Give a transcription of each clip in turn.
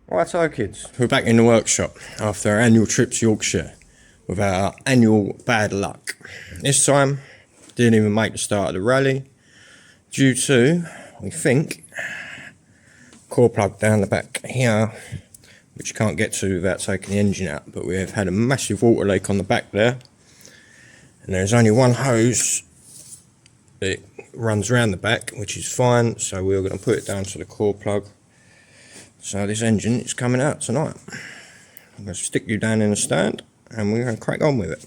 Righto kids, we're back in the workshop after our annual trip to Yorkshire with our annual bad luck. This time, didn't even make the start of the rally due to, we think, core plug down the back here, which you can't get to without taking the engine out, but we have had a massive water leak on the back there, and there's only one hose that runs around the back, which is fine, so we're going to put it down to the core plug. So this engine is coming out tonight. I'm going to stick you down in the stand and we're going to crack on with it.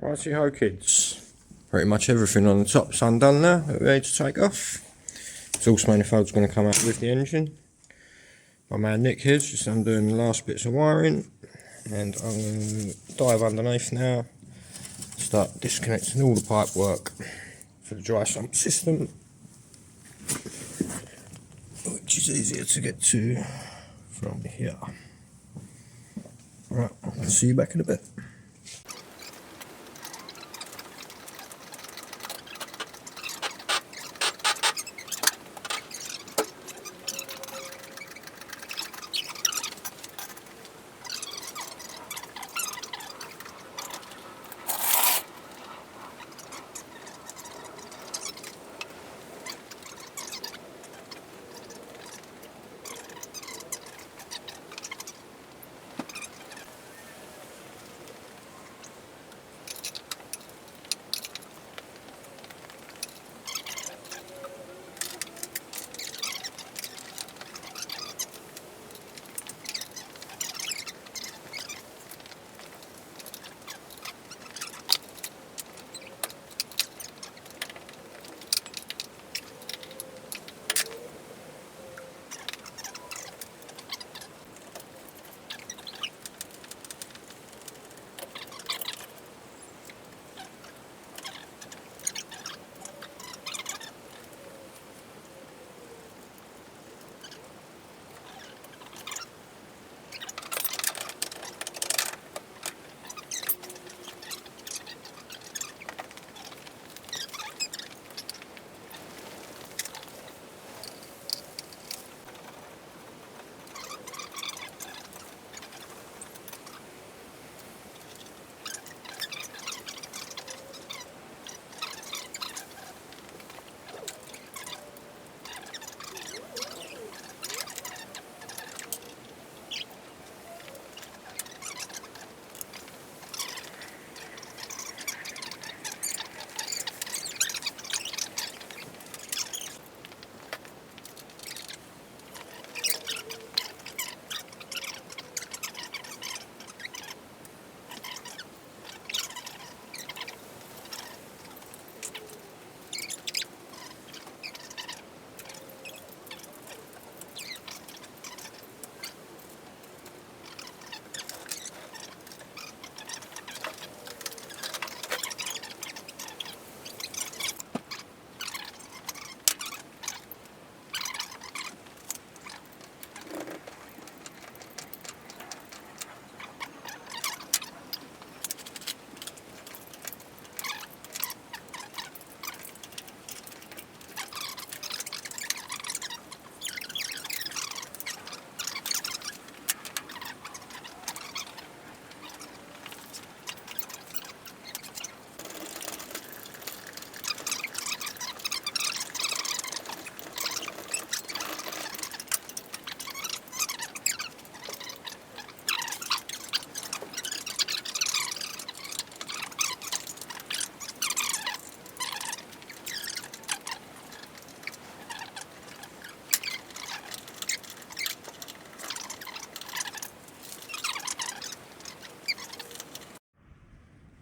Righty ho kids, pretty much everything on the top's undone now, we're ready to take off. Exhaust manifold's going to come out with the engine. My man Nick here's just undoing the last bits of wiring, and I'm going to dive underneath now, start disconnecting all the pipe work for the dry sump system, which is easier to get to from here. Right, I'll see you back in a bit.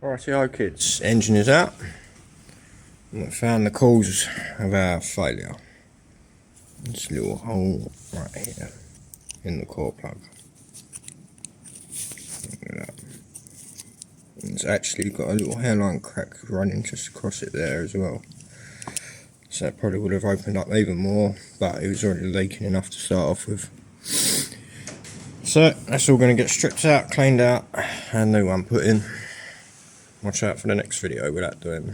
Rightio kids, engine is out. And we found the cause of our failure. This little hole right here in the core plug. Look at that. It's actually got a little hairline crack running just across it there as well. So it probably would have opened up even more, but it was already leaking enough to start off with. So that's all going to get stripped out, cleaned out, and new one put in. Watch out for the next video with that doing.